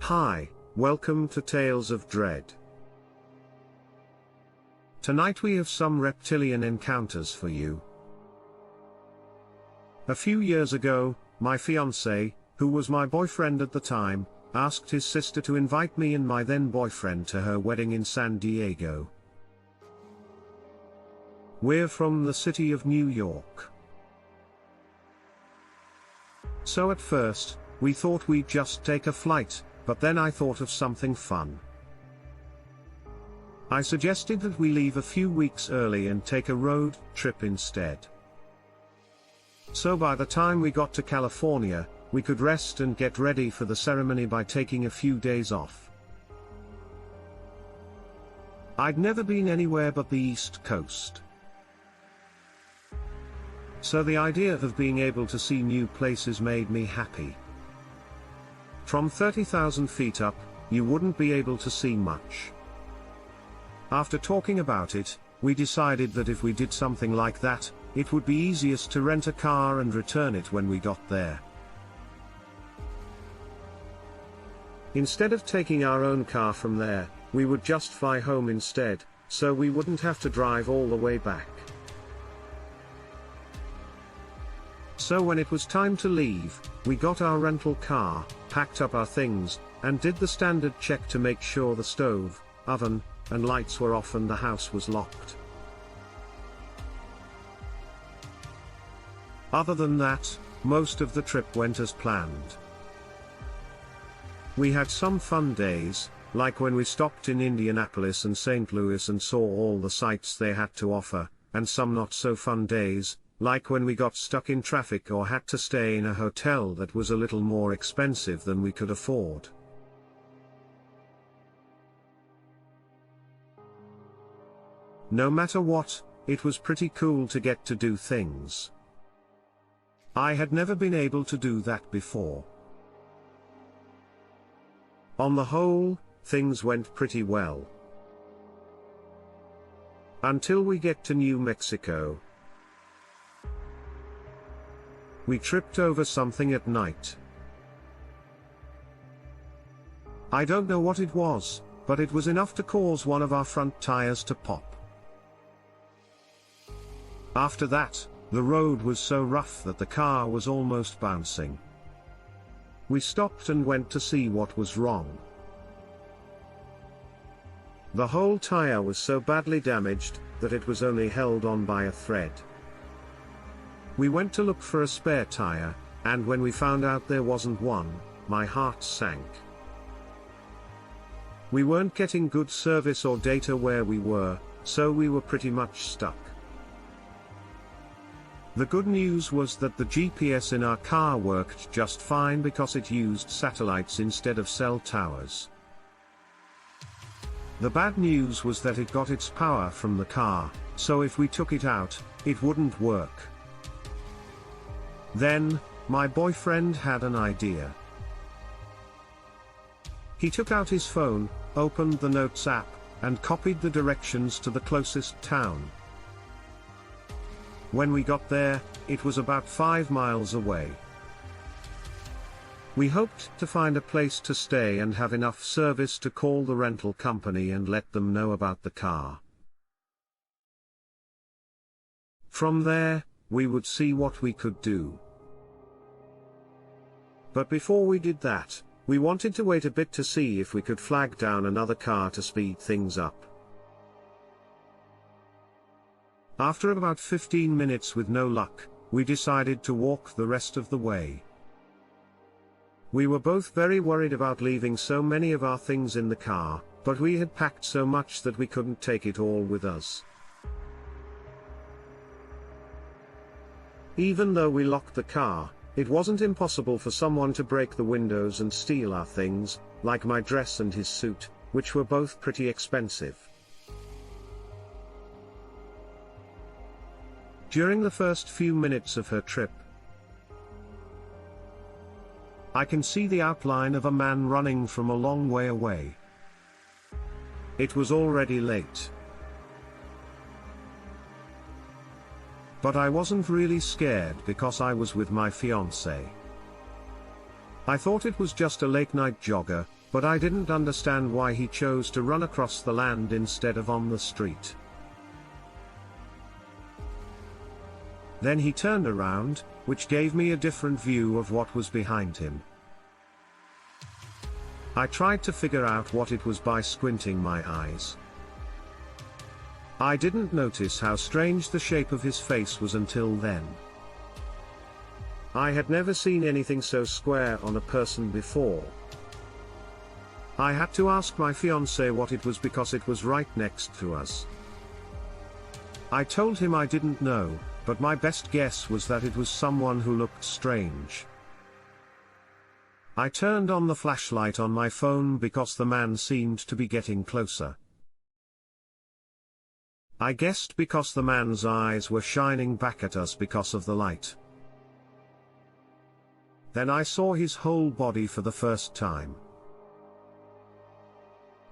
Hi, welcome to Tales of Dread. Tonight we have some reptilian encounters for you. A few years ago, my fiancé, who was my boyfriend at the time, asked his sister to invite me and my then boyfriend to her wedding in San Diego. We're from the city of New York. So at first, we thought we'd just take a flight, but then I thought of something fun. I suggested that we leave a few weeks early and take a road trip instead. So by the time we got to California, we could rest and get ready for the ceremony by taking a few days off. I'd never been anywhere but the East Coast. So the idea of being able to see new places made me happy. From 30,000 feet up, you wouldn't be able to see much. After talking about it, we decided that if we did something like that, it would be easiest to rent a car and return it when we got there. Instead of taking our own car from there, we would just fly home instead, so we wouldn't have to drive all the way back. So when it was time to leave, we got our rental car, packed up our things, and did the standard check to make sure the stove, oven, and lights were off and the house was locked. Other than that, most of the trip went as planned. We had some fun days, like when we stopped in Indianapolis and St. Louis and saw all the sights they had to offer, and some not so fun days, like when we got stuck in traffic or had to stay in a hotel that was a little more expensive than we could afford. No matter what, it was pretty cool to get to do things. I had never been able to do that before. On the whole, things went pretty well. Until we get to New Mexico. We tripped over something at night. I don't know what it was, but it was enough to cause one of our front tires to pop. After that, the road was so rough that the car was almost bouncing. We stopped and went to see what was wrong. The whole tire was so badly damaged that it was only held on by a thread. We went to look for a spare tire, and when we found out there wasn't one, my heart sank. We weren't getting good service or data where we were, so we were pretty much stuck. The good news was that the GPS in our car worked just fine because it used satellites instead of cell towers. The bad news was that it got its power from the car, so if we took it out, it wouldn't work. Then, my boyfriend had an idea. He took out his phone, opened the Notes app, and copied the directions to the closest town. When we got there, it was about 5 miles away. We hoped to find a place to stay and have enough service to call the rental company and let them know about the car. From there, we would see what we could do. But before we did that, we wanted to wait a bit to see if we could flag down another car to speed things up. After about 15 minutes with no luck, we decided to walk the rest of the way. We were both very worried about leaving so many of our things in the car, but we had packed so much that we couldn't take it all with us. Even though we locked the car, it wasn't impossible for someone to break the windows and steal our things, like my dress and his suit, which were both pretty expensive. During the first few minutes of her trip, I can see the outline of a man running from a long way away. It was already late. But I wasn't really scared because I was with my fiancé. I thought it was just a late night jogger, but I didn't understand why he chose to run across the land instead of on the street. Then he turned around, which gave me a different view of what was behind him. I tried to figure out what it was by squinting my eyes. I didn't notice how strange the shape of his face was until then. I had never seen anything so square on a person before. I had to ask my fiancé what it was because it was right next to us. I told him I didn't know, but my best guess was that it was someone who looked strange. I turned on the flashlight on my phone because the man seemed to be getting closer. I guessed because the man's eyes were shining back at us because of the light. Then I saw his whole body for the first time.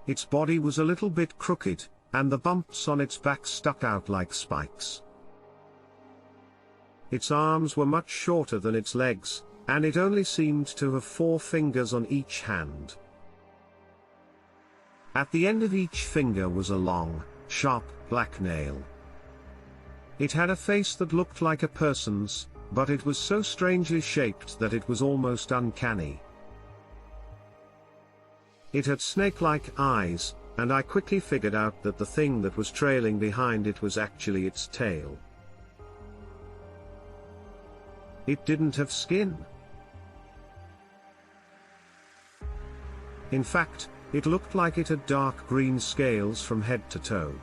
Its body was a little bit crooked, and the bumps on its back stuck out like spikes. Its arms were much shorter than its legs, and it only seemed to have 4 fingers on each hand. At the end of each finger was a long, sharp, black nail. It had a face that looked like a person's, but it was so strangely shaped that it was almost uncanny. It had snake-like eyes, and I quickly figured out that the thing that was trailing behind it was actually its tail. It didn't have skin. In fact, it looked like it had dark green scales from head to toe.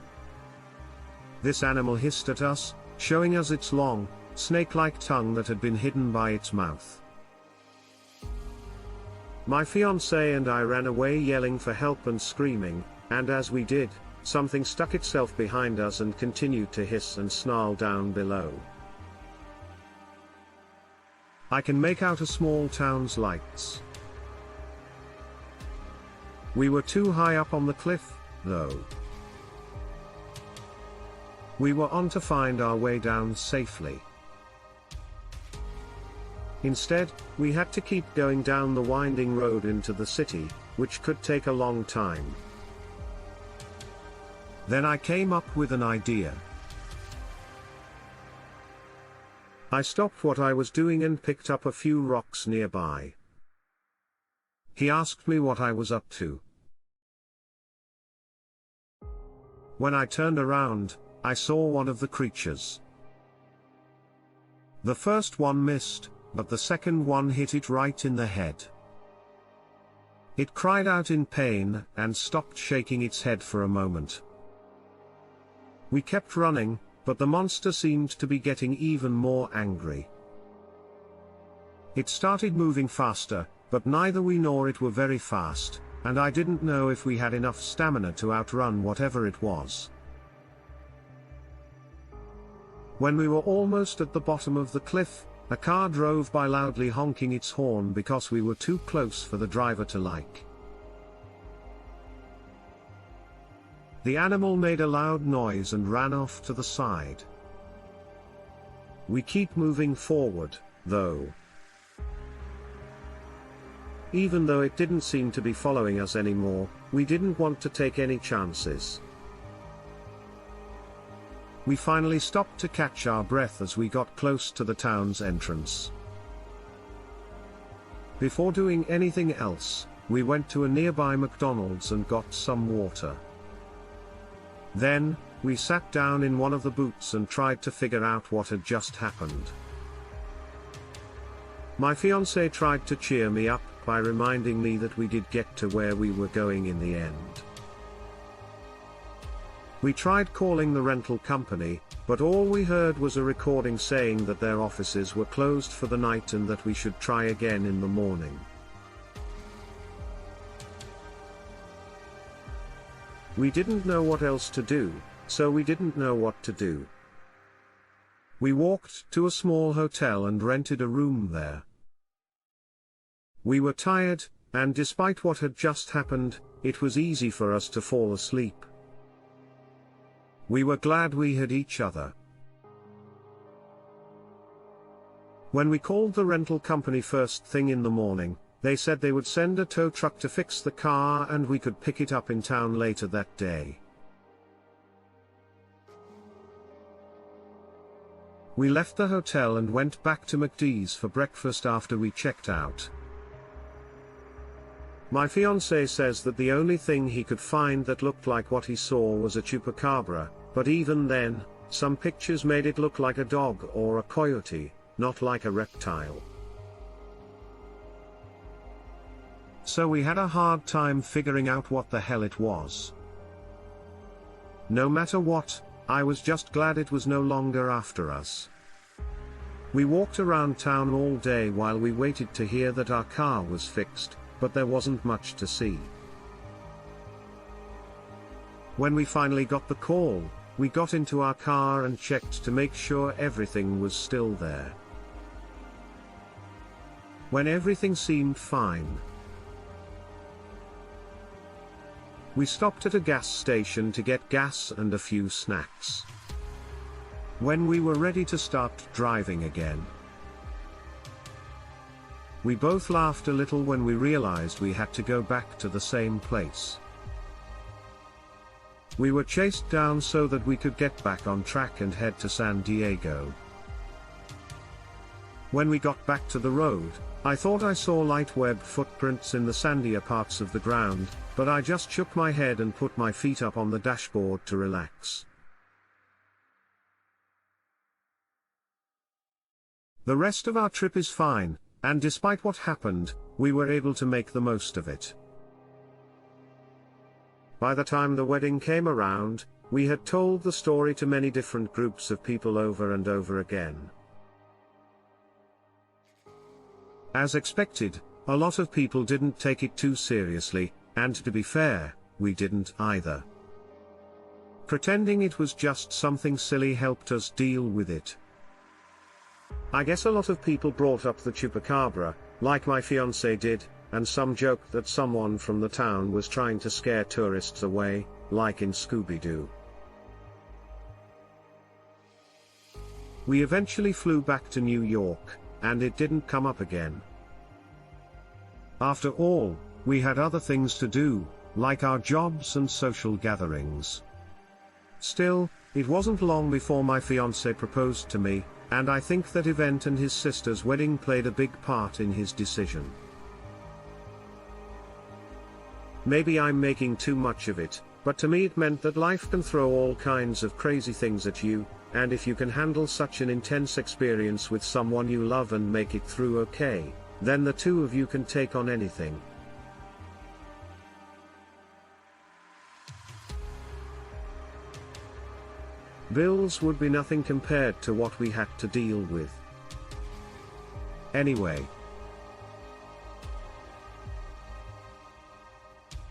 This animal hissed at us, showing us its long, snake-like tongue that had been hidden by its mouth. My fiancé and I ran away yelling for help and screaming, and as we did, something stuck itself behind us and continued to hiss and snarl down below. I can make out a small town's lights. We were too high up on the cliff, though. We were on to find our way down safely. Instead, we had to keep going down the winding road into the city, which could take a long time. Then I came up with an idea. I stopped what I was doing and picked up a few rocks nearby. He asked me what I was up to. When I turned around, I saw one of the creatures. The first one missed, but the second one hit it right in the head. It cried out in pain, and stopped shaking its head for a moment. We kept running, but the monster seemed to be getting even more angry. It started moving faster, but neither we nor it were very fast, and I didn't know if we had enough stamina to outrun whatever it was. When we were almost at the bottom of the cliff, a car drove by loudly honking its horn because we were too close for the driver to like. The animal made a loud noise and ran off to the side. We keep moving forward, though. Even though it didn't seem to be following us anymore, we didn't want to take any chances. We finally stopped to catch our breath as we got close to the town's entrance. Before doing anything else, we went to a nearby McDonald's and got some water. Then, we sat down in one of the booths and tried to figure out what had just happened. My fiancé tried to cheer me up by reminding me that we did get to where we were going in the end. We tried calling the rental company, but all we heard was a recording saying that their offices were closed for the night and that we should try again in the morning. We didn't know what else to do, so we didn't know what to do. We walked to a small hotel and rented a room there. We were tired, and despite what had just happened, it was easy for us to fall asleep. We were glad we had each other. When we called the rental company first thing in the morning, They said they would send a tow truck to fix the car and we could pick it up in town later that day. We left the hotel and went back to McD's for breakfast after we checked out. My fiancé says that the only thing he could find that looked like what he saw was a chupacabra, but even then, some pictures made it look like a dog or a coyote, not like a reptile. So we had a hard time figuring out what the hell it was. No matter what, I was just glad it was no longer after us. We walked around town all day while we waited to hear that our car was fixed, but there wasn't much to see. When we finally got the call, we got into our car and checked to make sure everything was still there. When everything seemed fine, we stopped at a gas station to get gas and a few snacks. When we were ready to start driving again, we both laughed a little when we realized we had to go back to the same place. We were chased down so that we could get back on track and head to San Diego. When we got back to the road, I thought I saw light web footprints in the sandier parts of the ground, but I just shook my head and put my feet up on the dashboard to relax. The rest of our trip is fine, and despite what happened, we were able to make the most of it. By the time the wedding came around, we had told the story to many different groups of people over and over again. As expected, a lot of people didn't take it too seriously, and to be fair, we didn't either. Pretending it was just something silly helped us deal with it. I guess a lot of people brought up the chupacabra, like my fiancé did, and some joked that someone from the town was trying to scare tourists away, like in Scooby-Doo. We eventually flew back to New York, and it didn't come up again. After all, we had other things to do, like our jobs and social gatherings. Still, it wasn't long before my fiancé proposed to me, and I think that event and his sister's wedding played a big part in his decision. Maybe I'm making too much of it, but to me it meant that life can throw all kinds of crazy things at you, and if you can handle such an intense experience with someone you love and make it through okay, then the two of you can take on anything. Bills would be nothing compared to what we had to deal with. Anyway.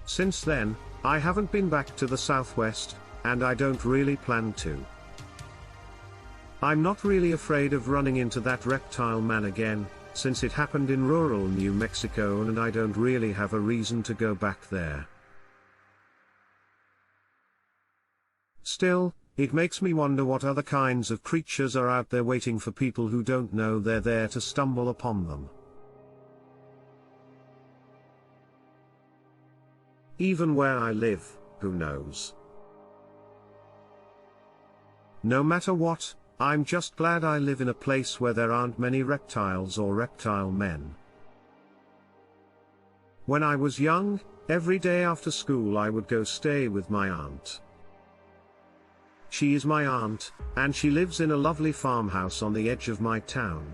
Since then, I haven't been back to the Southwest, and I don't really plan to. I'm not really afraid of running into that reptile man again, since it happened in rural New Mexico and I don't really have a reason to go back there. Still, it makes me wonder what other kinds of creatures are out there waiting for people who don't know they're there to stumble upon them. Even where I live, who knows? No matter what, I'm just glad I live in a place where there aren't many reptiles or reptile men. When I was young, every day after school I would go stay with my aunt. She is my aunt, and she lives in a lovely farmhouse on the edge of my town.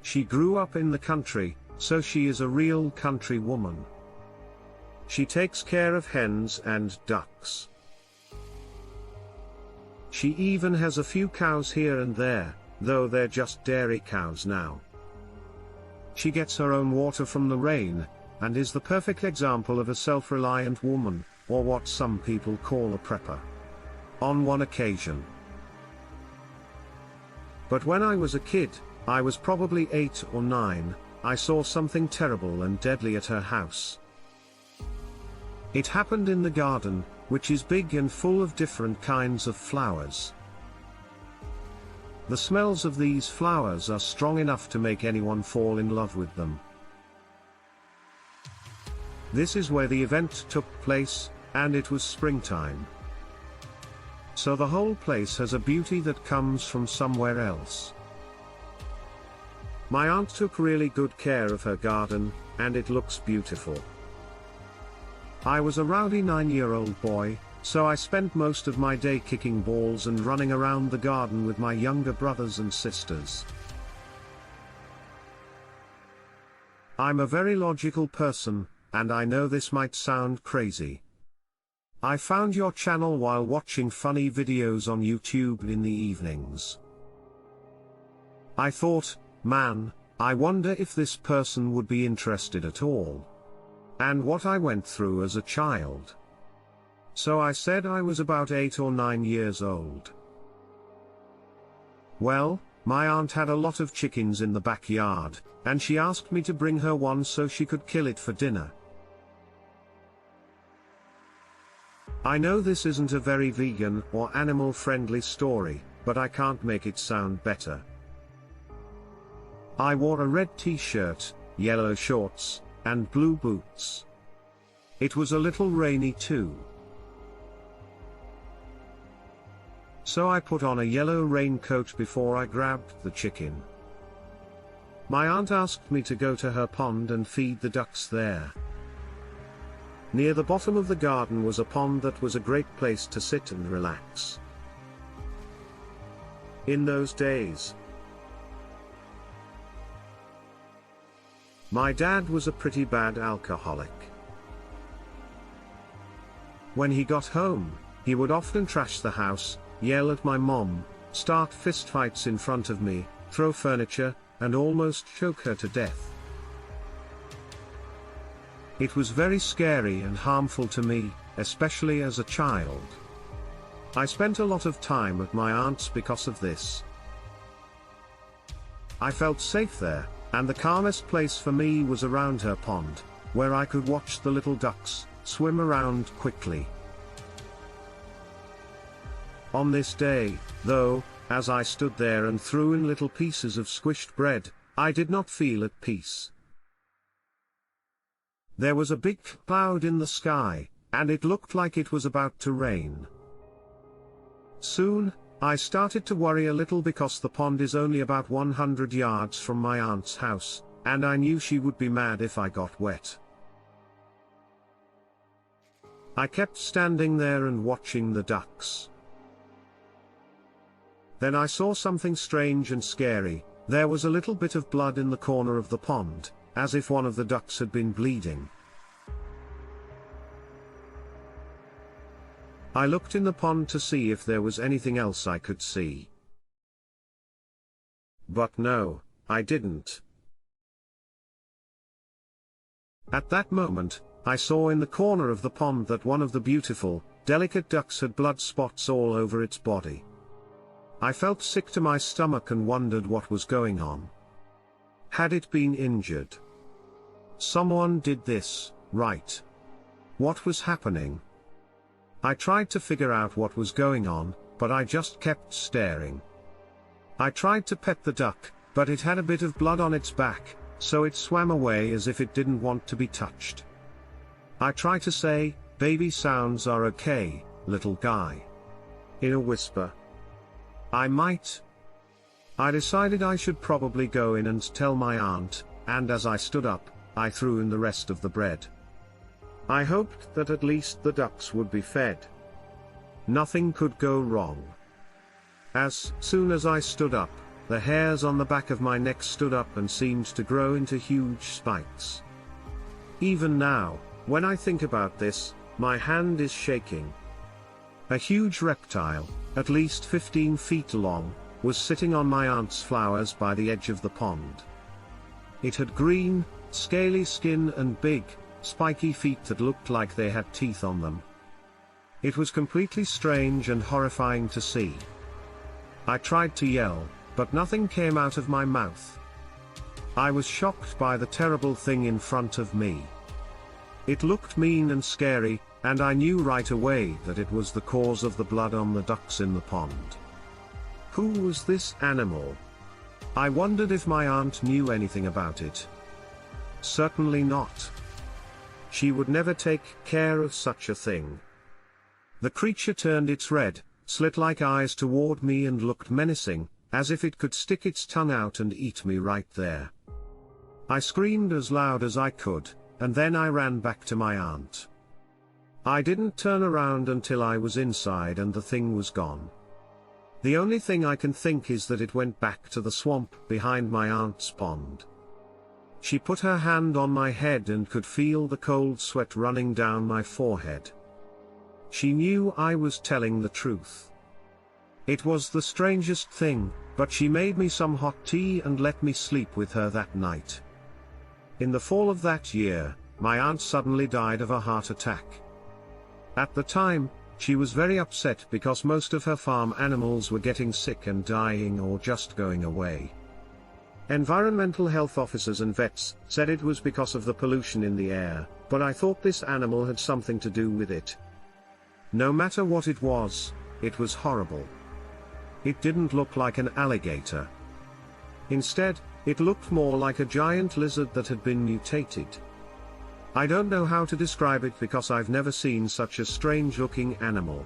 She grew up in the country, so she is a real country woman. She takes care of hens and ducks. She even has a few cows here and there, though they're just dairy cows now. She gets her own water from the rain, and is the perfect example of a self-reliant woman, or what some people call a prepper. On one occasion. But when I was a kid, I was probably 8 or 9, I saw something terrible and deadly at her house. It happened in the garden, which is big and full of different kinds of flowers. The smells of these flowers are strong enough to make anyone fall in love with them. This is where the event took place, and it was springtime. So the whole place has a beauty that comes from somewhere else. My aunt took really good care of her garden, and it looks beautiful. I was a rowdy 9-year-old boy, so I spent most of my day kicking balls and running around the garden with my younger brothers and sisters. I'm a very logical person, and I know this might sound crazy. I found your channel while watching funny videos on YouTube in the evenings. I thought, man, I wonder if this person would be interested at all. And what I went through as a child. So I said I was about 8 or 9 years old. Well, my aunt had a lot of chickens in the backyard, and she asked me to bring her one so she could kill it for dinner. I know this isn't a very vegan or animal-friendly story, but I can't make it sound better. I wore a red t-shirt, yellow shorts, and blue boots. It was a little rainy too. So I put on a yellow raincoat before I grabbed the chicken. My aunt asked me to go to her pond and feed the ducks there. Near the bottom of the garden was a pond that was a great place to sit and relax. In those days, my dad was a pretty bad alcoholic. When he got home, he would often trash the house, yell at my mom, start fistfights in front of me, throw furniture, and almost choke her to death. It was very scary and harmful to me, especially as a child. I spent a lot of time at my aunt's because of this. I felt safe there, and the calmest place for me was around her pond, where I could watch the little ducks swim around quickly. On this day, though, as I stood there and threw in little pieces of squished bread, I did not feel at peace. There was a big cloud in the sky, and it looked like it was about to rain. Soon, I started to worry a little because the pond is only about 100 yards from my aunt's house, and I knew she would be mad if I got wet. I kept standing there and watching the ducks. Then I saw something strange and scary. There was a little bit of blood in the corner of the pond, as if one of the ducks had been bleeding. I looked in the pond to see if there was anything else I could see. But no, I didn't. At that moment, I saw in the corner of the pond that one of the beautiful, delicate ducks had blood spots all over its body. I felt sick to my stomach and wondered what was going on. Had it been injured? Someone did this, right? What was happening? I tried to figure out what was going on, but I just kept staring. I tried to pet the duck, but it had a bit of blood on its back, so it swam away as if it didn't want to be touched. I tried to say, "Baby sounds are okay, little guy," in a whisper. I decided I should probably go in and tell my aunt, and as I stood up, I threw in the rest of the bread. I hoped that at least the ducks would be fed. Nothing could go wrong. As soon as I stood up, the hairs on the back of my neck stood up and seemed to grow into huge spikes. Even now, when I think about this, my hand is shaking. A huge reptile, at least 15 feet long, was sitting on my aunt's flowers by the edge of the pond. It had green, scaly skin and big, spiky feet that looked like they had teeth on them. It was completely strange and horrifying to see. I tried to yell, but nothing came out of my mouth. I was shocked by the terrible thing in front of me. It looked mean and scary, and I knew right away that it was the cause of the blood on the ducks in the pond. Who was this animal? I wondered if my aunt knew anything about it. Certainly not. she would never take care of such a thing. The creature turned its red, slit-like eyes toward me and looked menacing, as if it could stick its tongue out and eat me right there. I screamed as loud as I could, and then I ran back to my aunt. I didn't turn around until I was inside and the thing was gone. The only thing I can think is that it went back to the swamp behind my aunt's pond. She put her hand on my head and could feel the cold sweat running down my forehead. She knew I was telling the truth. It was the strangest thing, but she made me some hot tea and let me sleep with her that night. In the fall of that year, my aunt suddenly died of a heart attack. At the time, she was very upset because most of her farm animals were getting sick and dying or just going away. Environmental health officers and vets said it was because of the pollution in the air, but I thought this animal had something to do with it. No matter what it was horrible. It didn't look like an alligator. Instead, it looked more like a giant lizard that had been mutated. I don't know how to describe it because I've never seen such a strange-looking animal.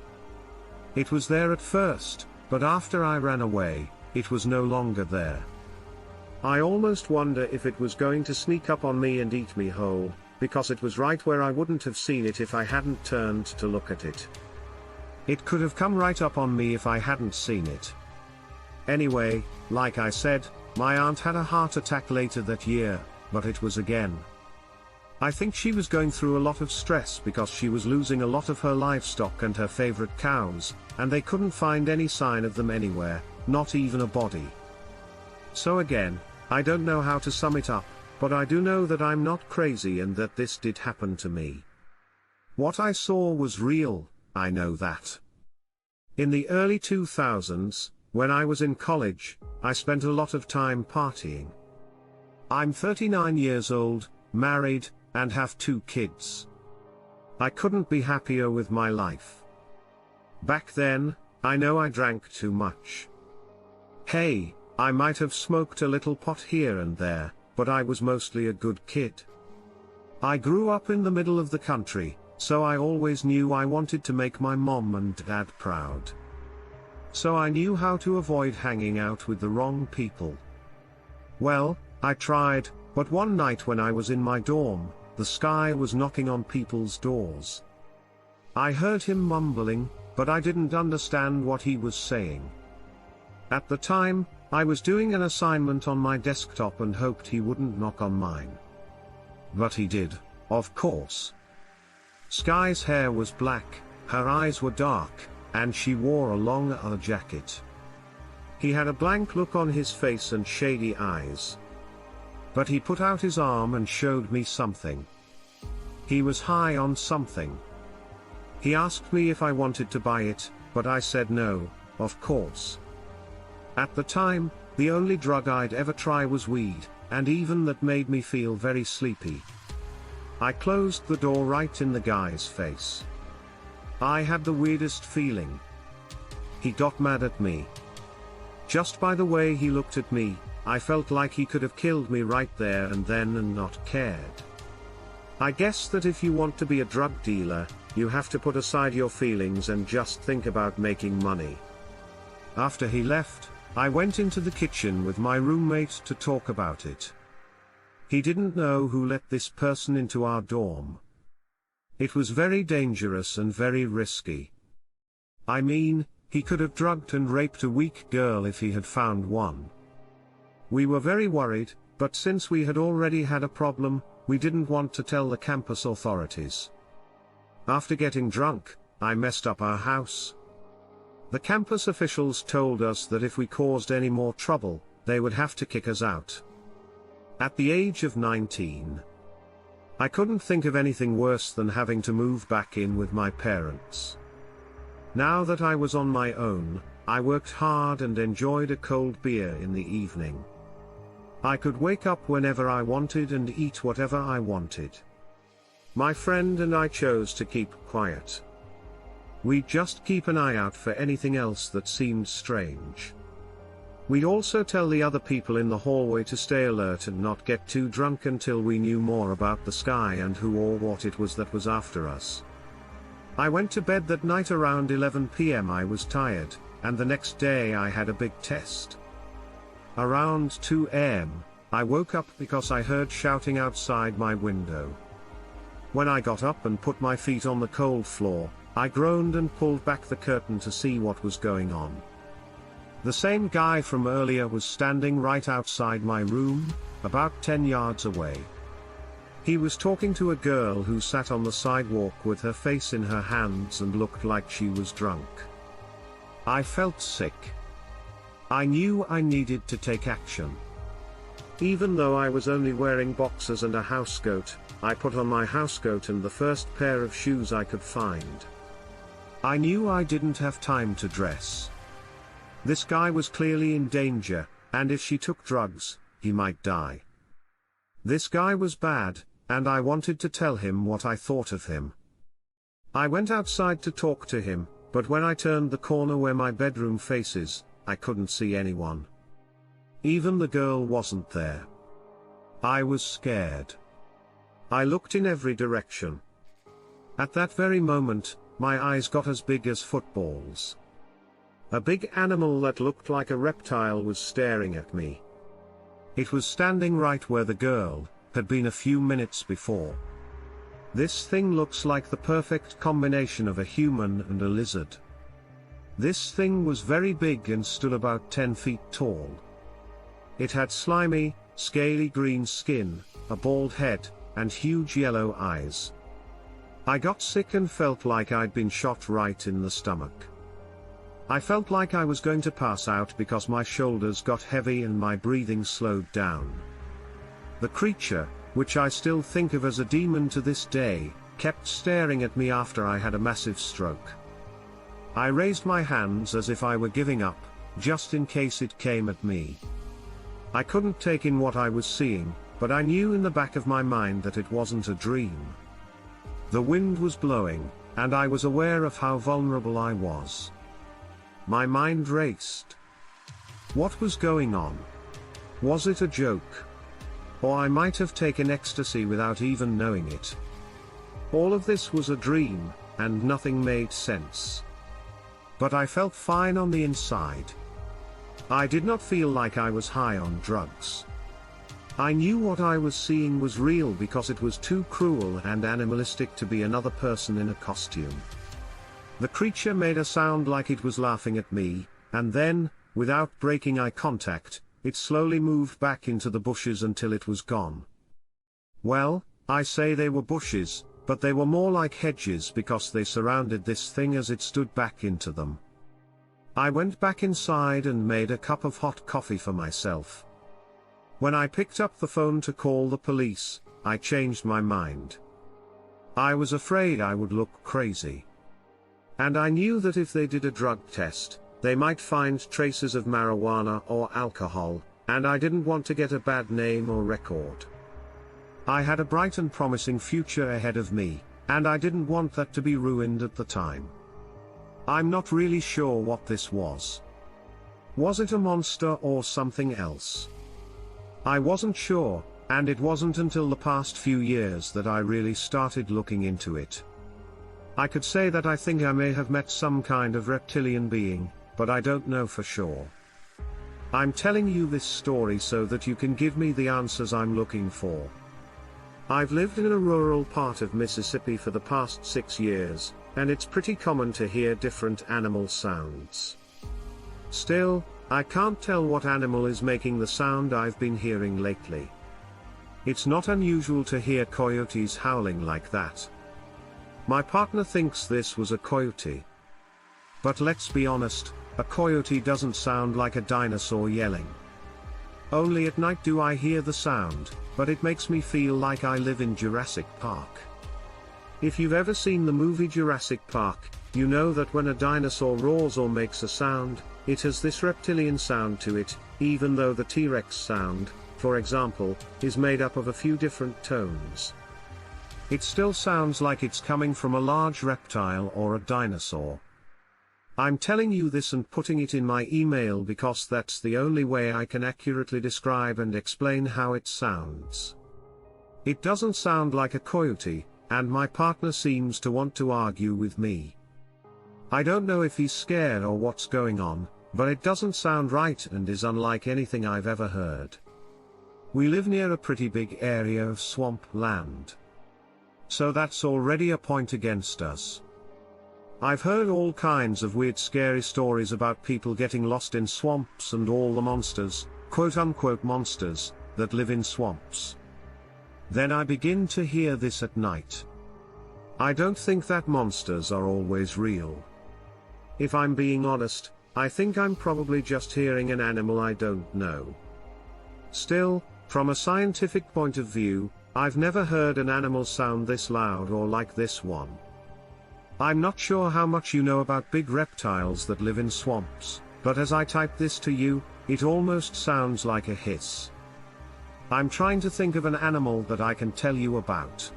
It was there at first, but after I ran away, it was no longer there. I almost wonder if it was going to sneak up on me and eat me whole, because it was right where I wouldn't have seen it if I hadn't turned to look at it. It could have come right up on me if I hadn't seen it. Anyway, like I said, my aunt had a heart attack later that year, but it was again. I think she was going through a lot of stress because she was losing a lot of her livestock and her favorite cows, and they couldn't find any sign of them anywhere, not even a body. So again, I don't know how to sum it up, but I do know that I'm not crazy and that this did happen to me. What I saw was real, I know that. In the early 2000s, when I was in college, I spent a lot of time partying. I'm 39 years old, married, and have 2 kids. I couldn't be happier with my life. Back then, I know I drank too much. Hey, I might have smoked a little pot here and there, but I was mostly a good kid. I grew up in the middle of the country, so I always knew I wanted to make my mom and dad proud. So I knew how to avoid hanging out with the wrong people. Well, I tried, but one night when I was in my dorm, the sky was knocking on people's doors. I heard him mumbling, but I didn't understand what he was saying. At the time, I was doing an assignment on my desktop and hoped he wouldn't knock on mine. But he did, of course. Sky's hair was black, her eyes were dark, and she wore a long leather jacket. He had a blank look on his face and shady eyes. But he put out his arm and showed me something. He was high on something. He asked me if I wanted to buy it, but I said no, of course. At the time, the only drug I'd ever try was weed, and even that made me feel very sleepy. I closed the door right in the guy's face. I had the weirdest feeling. He got mad at me. Just by the way he looked at me, I felt like he could have killed me right there and then and not cared. I guess that if you want to be a drug dealer, you have to put aside your feelings and just think about making money. After he left, I went into the kitchen with my roommate to talk about it. He didn't know who let this person into our dorm. It was very dangerous and very risky. I mean, he could have drugged and raped a weak girl if he had found one. We were very worried, but since we had already had a problem, we didn't want to tell the campus authorities. After getting drunk, I messed up our house. The campus officials told us that if we caused any more trouble, they would have to kick us out. At the age of 19, I couldn't think of anything worse than having to move back in with my parents. Now that I was on my own, I worked hard and enjoyed a cold beer in the evening. I could wake up whenever I wanted and eat whatever I wanted. My friend and I chose to keep quiet. We'd just keep an eye out for anything else that seemed strange. We'd also tell the other people in the hallway to stay alert and not get too drunk until we knew more about the sky and who or what it was that was after us. I went to bed that night around 11 p.m. I was tired, and the next day I had a big test. Around 2 a.m., I woke up because I heard shouting outside my window. When I got up and put my feet on the cold floor, I groaned and pulled back the curtain to see what was going on. The same guy from earlier was standing right outside my room, about 10 yards away. He was talking to a girl who sat on the sidewalk with her face in her hands and looked like she was drunk. I felt sick. I knew I needed to take action. Even though I was only wearing boxers and a housecoat, I put on my housecoat and the first pair of shoes I could find. I knew I didn't have time to dress. This guy was clearly in danger, and if she took drugs, he might die. This guy was bad, and I wanted to tell him what I thought of him. I went outside to talk to him, but when I turned the corner where my bedroom faces, I couldn't see anyone. Even the girl wasn't there. I was scared. I looked in every direction. At that very moment, my eyes got as big as footballs. A big animal that looked like a reptile was staring at me. It was standing right where the girl had been a few minutes before. This thing looks like the perfect combination of a human and a lizard. This thing was very big and stood about 10 feet tall. It had slimy, scaly green skin, a bald head, and huge yellow eyes. I got sick and felt like I'd been shot right in the stomach. I felt like I was going to pass out because my shoulders got heavy and my breathing slowed down. The creature, which I still think of as a demon to this day, kept staring at me after I had a massive stroke. I raised my hands as if I were giving up, just in case it came at me. I couldn't take in what I was seeing, but I knew in the back of my mind that it wasn't a dream. The wind was blowing, and I was aware of how vulnerable I was. My mind raced. What was going on? Was it a joke? Or I might have taken ecstasy without even knowing it. All of this was a dream, and nothing made sense. But I felt fine on the inside. I did not feel like I was high on drugs. I knew what I was seeing was real because it was too cruel and animalistic to be another person in a costume. The creature made a sound like it was laughing at me, and then, without breaking eye contact, it slowly moved back into the bushes until it was gone. Well, I say they were bushes, but they were more like hedges because they surrounded this thing as it stood back into them. I went back inside and made a cup of hot coffee for myself. When I picked up the phone to call the police, I changed my mind. I was afraid I would look crazy. And I knew that if they did a drug test, they might find traces of marijuana or alcohol, and I didn't want to get a bad name or record. I had a bright and promising future ahead of me, and I didn't want that to be ruined at the time. I'm not really sure what this was. Was it a monster or something else? I wasn't sure, and it wasn't until the past few years that I really started looking into it. I could say that I think I may have met some kind of reptilian being, but I don't know for sure. I'm telling you this story so that you can give me the answers I'm looking for. I've lived in a rural part of Mississippi for the past 6 years, and it's pretty common to hear different animal sounds. Still, I can't tell what animal is making the sound I've been hearing lately. It's not unusual to hear coyotes howling like that. My partner thinks this was a coyote. But let's be honest, a coyote doesn't sound like a dinosaur yelling. Only at night do I hear the sound, but it makes me feel like I live in Jurassic Park. If you've ever seen the movie Jurassic Park, you know that when a dinosaur roars or makes a sound, it has this reptilian sound to it, even though the T-Rex sound, for example, is made up of a few different tones. It still sounds like it's coming from a large reptile or a dinosaur. I'm telling you this and putting it in my email because that's the only way I can accurately describe and explain how it sounds. It doesn't sound like a coyote, and my partner seems to want to argue with me. I don't know if he's scared or what's going on, but it doesn't sound right and is unlike anything I've ever heard. We live near a pretty big area of swamp land. So that's already a point against us. I've heard all kinds of weird scary stories about people getting lost in swamps and all the monsters, quote-unquote monsters, that live in swamps. Then I begin to hear this at night. I don't think that monsters are always real. If I'm being honest, I think I'm probably just hearing an animal I don't know. Still, from a scientific point of view, I've never heard an animal sound this loud or like this one. I'm not sure how much you know about big reptiles that live in swamps, but as I type this to you, it almost sounds like a hiss. I'm trying to think of an animal that I can tell you about.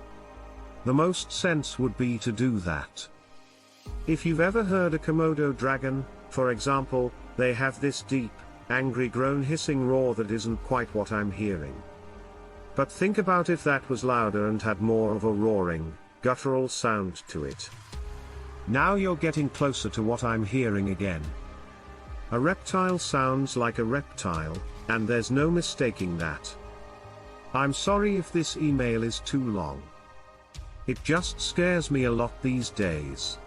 The most sense would be to do that. If you've ever heard a Komodo dragon, for example, they have this deep, angry groan hissing roar that isn't quite what I'm hearing. But think about if that was louder and had more of a roaring, guttural sound to it. Now you're getting closer to what I'm hearing again. A reptile sounds like a reptile, and there's no mistaking that. I'm sorry if this email is too long. It just scares me a lot these days.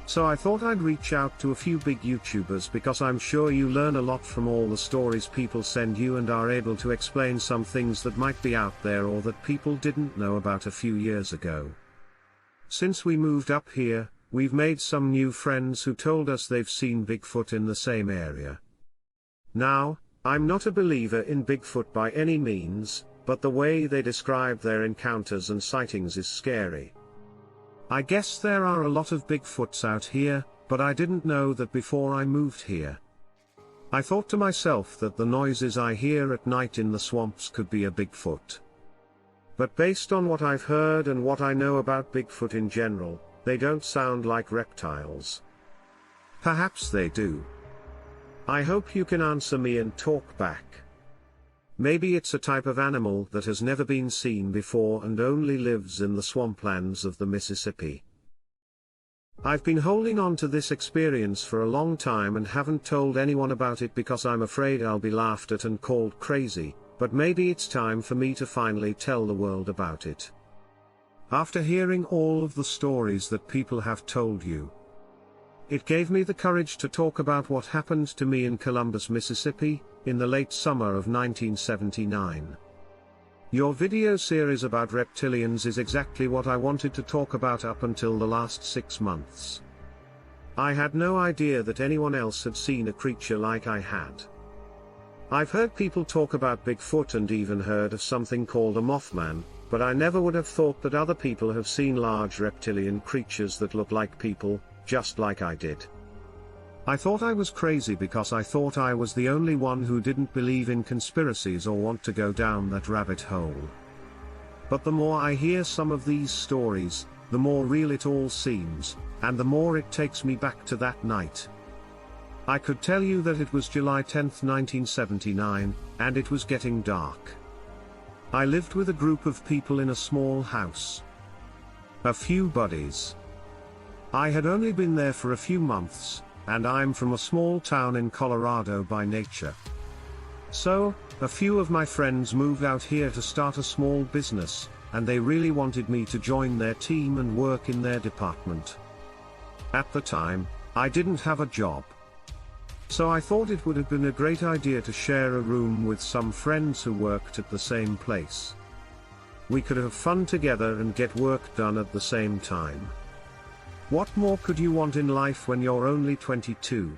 So I thought I'd reach out to a few big YouTubers because I'm sure you learn a lot from all the stories people send you and are able to explain some things that might be out there or that people didn't know about a few years ago. Since we moved up here, we've made some new friends who told us they've seen Bigfoot in the same area. Now, I'm not a believer in Bigfoot by any means, but the way they describe their encounters and sightings is scary. I guess there are a lot of Bigfoots out here, but I didn't know that before I moved here. I thought to myself that the noises I hear at night in the swamps could be a Bigfoot. But based on what I've heard and what I know about Bigfoot in general, they don't sound like reptiles. Perhaps they do. I hope you can answer me and talk back. Maybe it's a type of animal that has never been seen before and only lives in the swamplands of the Mississippi. I've been holding on to this experience for a long time and haven't told anyone about it because I'm afraid I'll be laughed at and called crazy, but maybe it's time for me to finally tell the world about it. After hearing all of the stories that people have told you, it gave me the courage to talk about what happened to me in Columbus, Mississippi, in the late summer of 1979. Your video series about reptilians is exactly what I wanted to talk about up until the last 6 months. I had no idea that anyone else had seen a creature like I had. I've heard people talk about Bigfoot and even heard of something called a Mothman, but I never would have thought that other people have seen large reptilian creatures that look like people, just like I did. I thought I was crazy because I thought I was the only one who didn't believe in conspiracies or want to go down that rabbit hole. But the more I hear some of these stories, the more real it all seems, and the more it takes me back to that night. I could tell you that it was July 10th, 1979, and it was getting dark. I lived with a group of people in a small house. A few buddies. I had only been there for a few months, and I'm from a small town in Colorado by nature. So, a few of my friends moved out here to start a small business, and they really wanted me to join their team and work in their department. At the time, I didn't have a job. So I thought it would have been a great idea to share a room with some friends who worked at the same place. We could have fun together and get work done at the same time. What more could you want in life when you're only 22?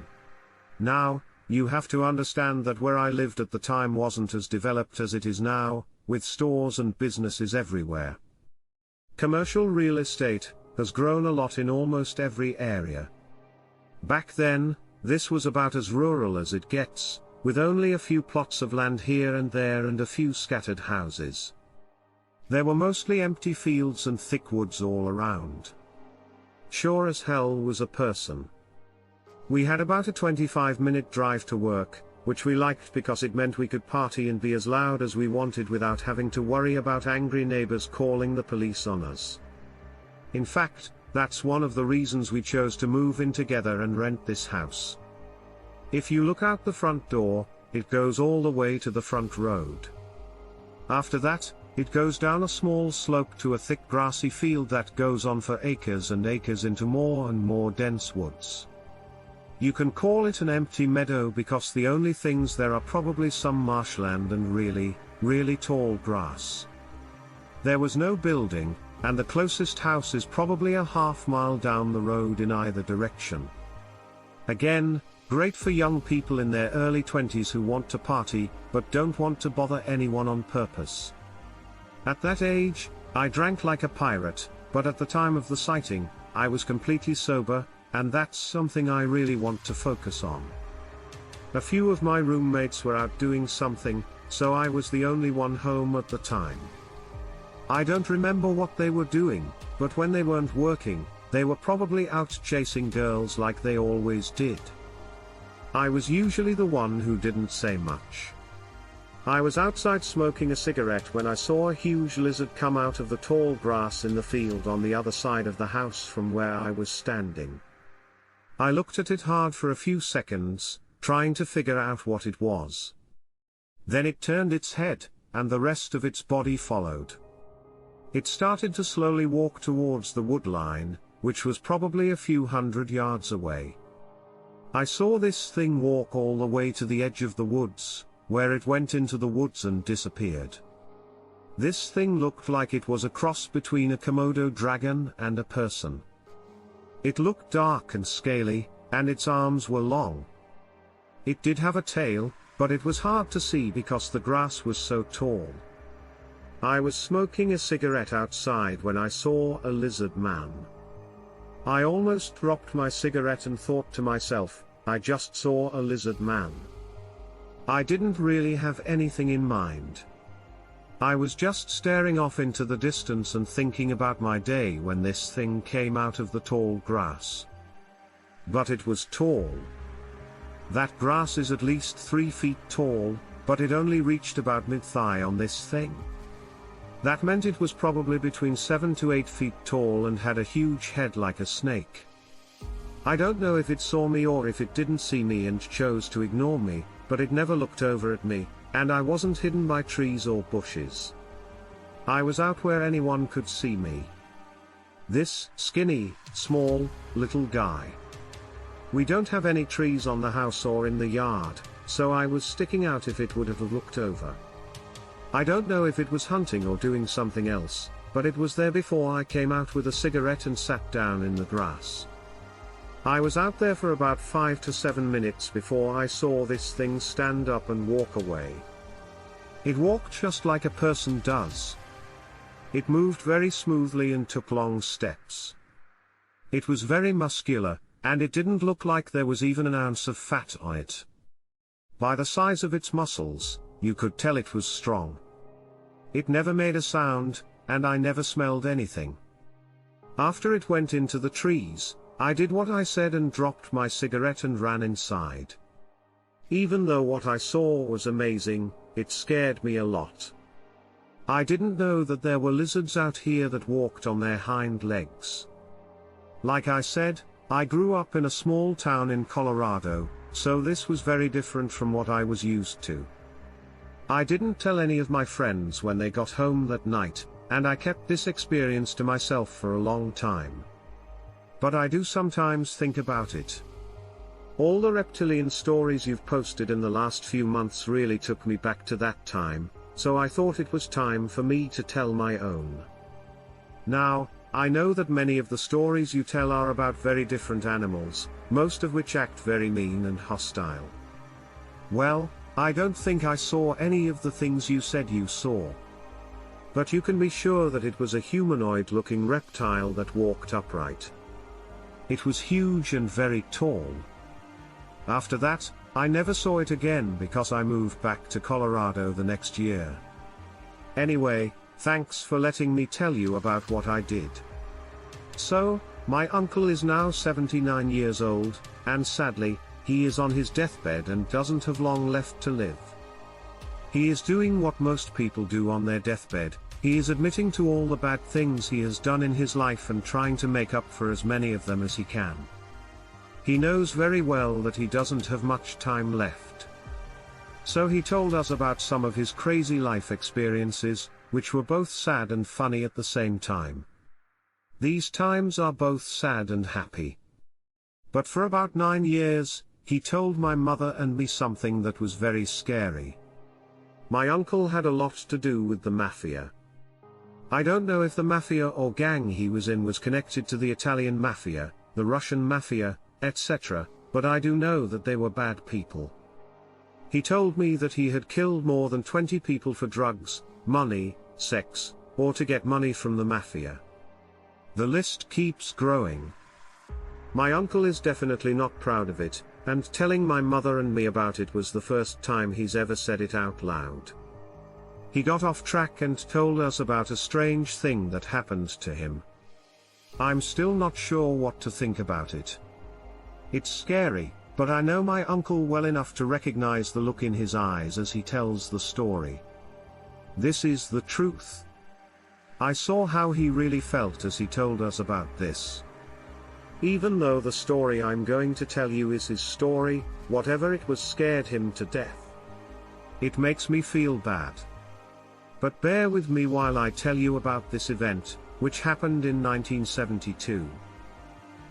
Now, you have to understand that where I lived at the time wasn't as developed as it is now, with stores and businesses everywhere. Commercial real estate has grown a lot in almost every area. Back then, this was about as rural as it gets, with only a few plots of land here and there and a few scattered houses. There were mostly empty fields and thick woods all around. Sure as hell was a person. We had about a 25-minute drive to work, which we liked because it meant we could party and be as loud as we wanted without having to worry about angry neighbors calling the police on us. In fact, that's one of the reasons we chose to move in together and rent this house. If you look out the front door, it goes all the way to the front road. After that, it goes down a small slope to a thick grassy field that goes on for acres and acres into more and more dense woods. You can call it an empty meadow because the only things there are probably some marshland and really, really tall grass. There was no building, and the closest house is probably a half-mile down the road in either direction. Again, great for young people in their early 20s who want to party, but don't want to bother anyone on purpose. At that age, I drank like a pirate, but at the time of the sighting, I was completely sober, and that's something I really want to focus on. A few of my roommates were out doing something, so I was the only one home at the time. I don't remember what they were doing, but when they weren't working, they were probably out chasing girls like they always did. I was usually the one who didn't say much. I was outside smoking a cigarette when I saw a huge lizard come out of the tall grass in the field on the other side of the house from where I was standing. I looked at it hard for a few seconds, trying to figure out what it was. Then it turned its head, and the rest of its body followed. It started to slowly walk towards the wood line, which was probably a few hundred yards away. I saw this thing walk all the way to the edge of the woods, where it went into the woods and disappeared. This thing looked like it was a cross between a Komodo dragon and a person. It looked dark and scaly, and its arms were long. It did have a tail, but it was hard to see because the grass was so tall. I was smoking a cigarette outside when I saw a lizard man. I almost dropped my cigarette and thought to myself, I just saw a lizard man. I didn't really have anything in mind. I was just staring off into the distance and thinking about my day when this thing came out of the tall grass. But it was tall. That grass is at least 3 feet tall, but it only reached about mid-thigh on this thing. That meant it was probably between 7 to 8 feet tall and had a huge head like a snake. I don't know if it saw me or if it didn't see me and chose to ignore me, but it never looked over at me, and I wasn't hidden by trees or bushes. I was out where anyone could see me. This skinny, small, little guy. We don't have any trees on the house or in the yard, so I was sticking out if it would have looked over. I don't know if it was hunting or doing something else, but it was there before I came out with a cigarette and sat down in the grass. I was out there for about 5 to 7 minutes before I saw this thing stand up and walk away. It walked just like a person does. It moved very smoothly and took long steps. It was very muscular, and it didn't look like there was even an ounce of fat on it. By the size of its muscles, you could tell it was strong. It never made a sound, and I never smelled anything. After it went into the trees, I did what I said and dropped my cigarette and ran inside. Even though what I saw was amazing, it scared me a lot. I didn't know that there were lizards out here that walked on their hind legs. Like I said, I grew up in a small town in Colorado, so this was very different from what I was used to. I didn't tell any of my friends when they got home that night, and I kept this experience to myself for a long time. But I do sometimes think about it. All the reptilian stories you've posted in the last few months really took me back to that time, so I thought it was time for me to tell my own. Now, I know that many of the stories you tell are about very different animals, most of which act very mean and hostile. Well, I don't think I saw any of the things you said you saw. But you can be sure that it was a humanoid-looking reptile that walked upright. It was huge and very tall. After that, I never saw it again because I moved back to Colorado the next year. Anyway, thanks for letting me tell you about what I did. So, My uncle is now 79 years old, and sadly, he is on his deathbed and doesn't have long left to live. He is doing what most people do on their deathbed. He is admitting to all the bad things he has done in his life and trying to make up for as many of them as he can. He knows very well that he doesn't have much time left. So he told us about some of his crazy life experiences, which were both sad and funny at the same time. These times are both sad and happy. But for about 9 years, he told my mother and me something that was very scary. My uncle had a lot to do with the mafia. I don't know if the mafia or gang he was in was connected to the Italian mafia, the Russian mafia, etc., but I do know that they were bad people. He told me that he had killed more than 20 people for drugs, money, sex, or to get money from the mafia. The list keeps growing. My uncle is definitely not proud of it, and telling my mother and me about it was the first time he's ever said it out loud. He got off track and told us about a strange thing that happened to him. I'm still not sure what to think about it. It's scary, but I know my uncle well enough to recognize the look in his eyes as he tells the story. This is the truth. I saw how he really felt as he told us about this. Even though the story I'm going to tell you is his story, whatever it was scared him to death. It makes me feel bad. But bear with me while I tell you about this event, which happened in 1972.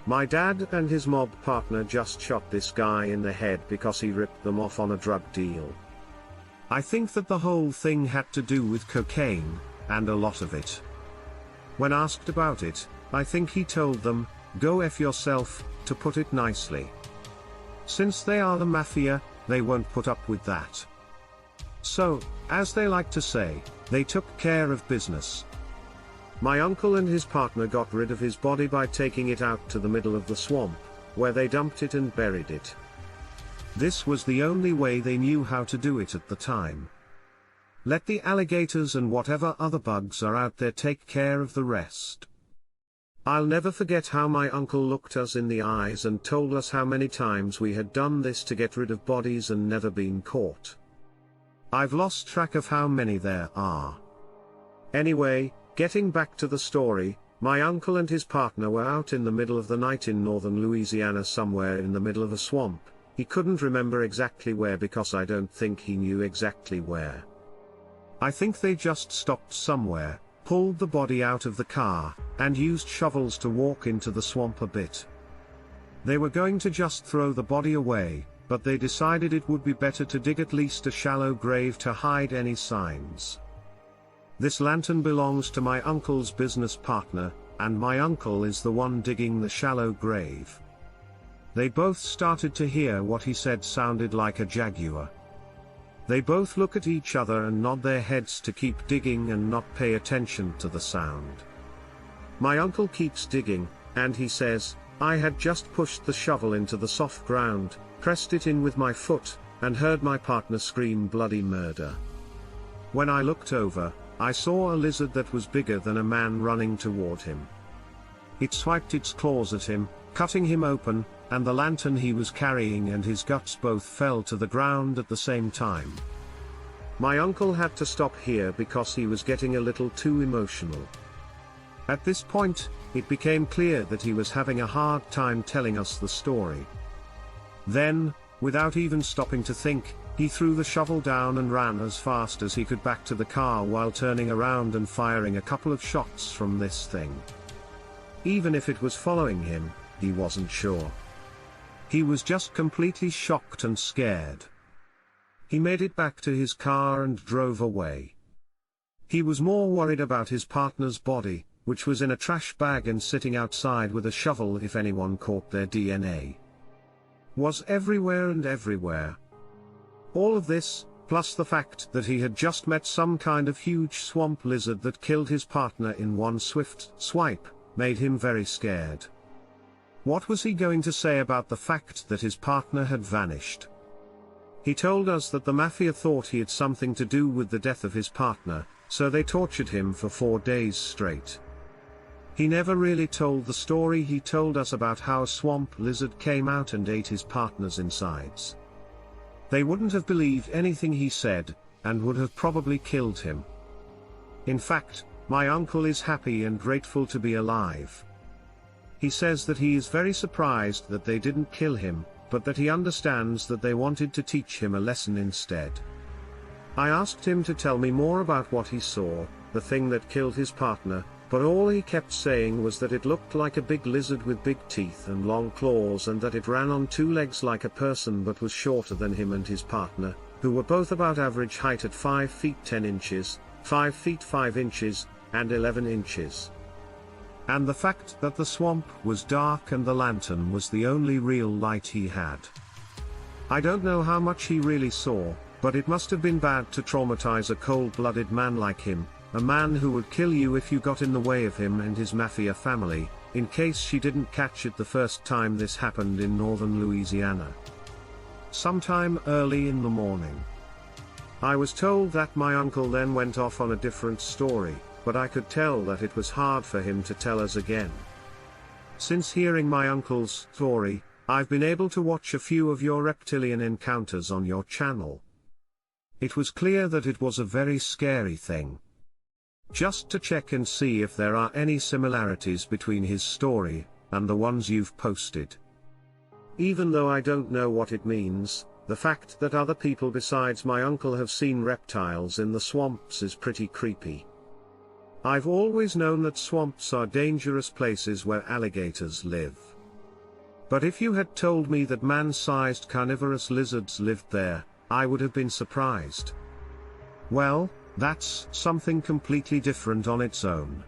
My dad and his mob partner just shot this guy in the head because he ripped them off on a drug deal. I think that the whole thing had to do with cocaine, and a lot of it. When asked about it, I think he told them, "Go F yourself," to put it nicely. Since they are the mafia, they won't put up with that. So, as they like to say, they took care of business. My uncle and his partner got rid of his body by taking it out to the middle of the swamp, where they dumped it and buried it. This was the only way they knew how to do it at the time. Let the alligators and whatever other bugs are out there take care of the rest. I'll never forget how my uncle looked us in the eyes and told us how many times we had done this to get rid of bodies and never been caught. I've lost track of how many there are. Anyway, getting back to the story, my uncle and his partner were out in the middle of the night in northern Louisiana, somewhere in the middle of a swamp. He couldn't remember exactly where because I don't think he knew exactly where. I think they just stopped somewhere, pulled the body out of the car, and used shovels to walk into the swamp a bit. They were going to just throw the body away, but they decided it would be better to dig at least a shallow grave to hide any signs. This lantern belongs to my uncle's business partner, and my uncle is the one digging the shallow grave. They both started to hear what he said sounded like a jaguar. They both look at each other and nod their heads to keep digging and not pay attention to the sound. My uncle keeps digging, and he says, "I had just pushed the shovel into the soft ground, pressed it in with my foot, and heard my partner scream bloody murder. When I looked over, I saw a lizard that was bigger than a man running toward him. It swiped its claws at him, cutting him open, and the lantern he was carrying and his guts both fell to the ground at the same time." My uncle had to stop here because he was getting a little too emotional. At this point, it became clear that he was having a hard time telling us the story. Then, without even stopping to think, he threw the shovel down and ran as fast as he could back to the car while turning around and firing a couple of shots from this thing. Even if it was following him, he wasn't sure. He was just completely shocked and scared. He made it back to his car and drove away. He was more worried about his partner's body, which was in a trash bag and sitting outside with a shovel if anyone caught their DNA. Was everywhere and everywhere. All of this, plus the fact that he had just met some kind of huge swamp lizard that killed his partner in one swift swipe, made him very scared. What was he going to say about the fact that his partner had vanished? He told us that the mafia thought he had something to do with the death of his partner, so they tortured him for 4 days straight. He never really told the story. He told us about how a swamp lizard came out and ate his partner's insides. They wouldn't have believed anything he said, and would have probably killed him. In fact, my uncle is happy and grateful to be alive. He says that he is very surprised that they didn't kill him, but that he understands that they wanted to teach him a lesson instead. I asked him to tell me more about what he saw, the thing that killed his partner, but all he kept saying was that it looked like a big lizard with big teeth and long claws, and that it ran on two legs like a person but was shorter than him and his partner, who were both about average height at 5 feet 10 inches, 5 feet 5 inches, and 11 inches. And the fact that the swamp was dark and the lantern was the only real light he had. I don't know how much he really saw, but it must have been bad to traumatize a cold-blooded man like him, a man who would kill you if you got in the way of him and his mafia family, in case she didn't catch it the first time this happened in northern Louisiana. Sometime early in the morning. I was told that my uncle then went off on a different story, but I could tell that it was hard for him to tell us again. Since hearing my uncle's story, I've been able to watch a few of your reptilian encounters on your channel. It was clear that it was a very scary thing. Just to check and see if there are any similarities between his story and the ones you've posted. Even though I don't know what it means, the fact that other people besides my uncle have seen reptiles in the swamps is pretty creepy. I've always known that swamps are dangerous places where alligators live. But if you had told me that man-sized carnivorous lizards lived there, I would have been surprised. Well, that's something completely different on its own.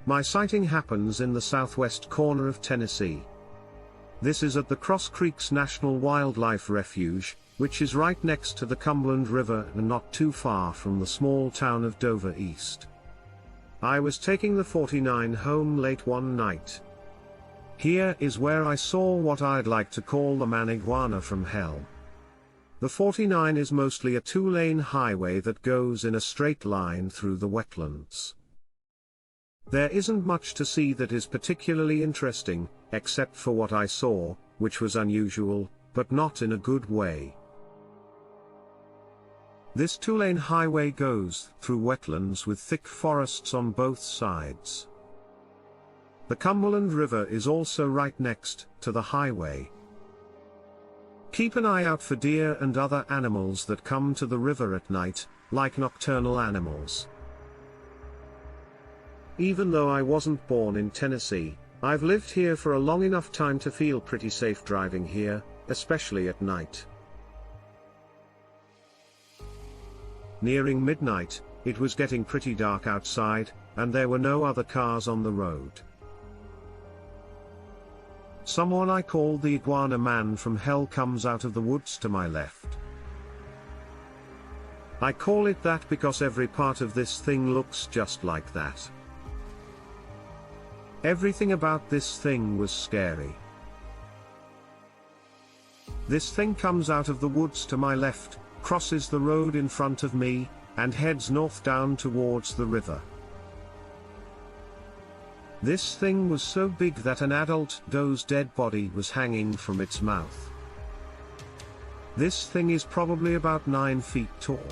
My sighting happens in the southwest corner of Tennessee. This is at the Cross Creeks National Wildlife Refuge, which is right next to the Cumberland River and not too far from the small town of Dover East. I was taking the 49 home late one night. Here is where I saw what I'd like to call the man iguana from hell. The 49 is mostly a two-lane highway that goes in a straight line through the wetlands. There isn't much to see that is particularly interesting, except for what I saw, which was unusual, but not in a good way. This two-lane highway goes through wetlands with thick forests on both sides. The Cumberland River is also right next to the highway. Keep an eye out for deer and other animals that come to the river at night, like nocturnal animals. Even though I wasn't born in Tennessee, I've lived here for a long enough time to feel pretty safe driving here, especially at night. Nearing midnight, it was getting pretty dark outside, and there were no other cars on the road. Someone I call the iguana man from hell comes out of the woods to my left. I call it that because every part of this thing looks just like that. Everything about this thing was scary. This thing comes out of the woods to my left, crosses the road in front of me, and heads north down towards the river. This thing was so big that an adult doe's dead body was hanging from its mouth. This thing is probably about 9 feet tall.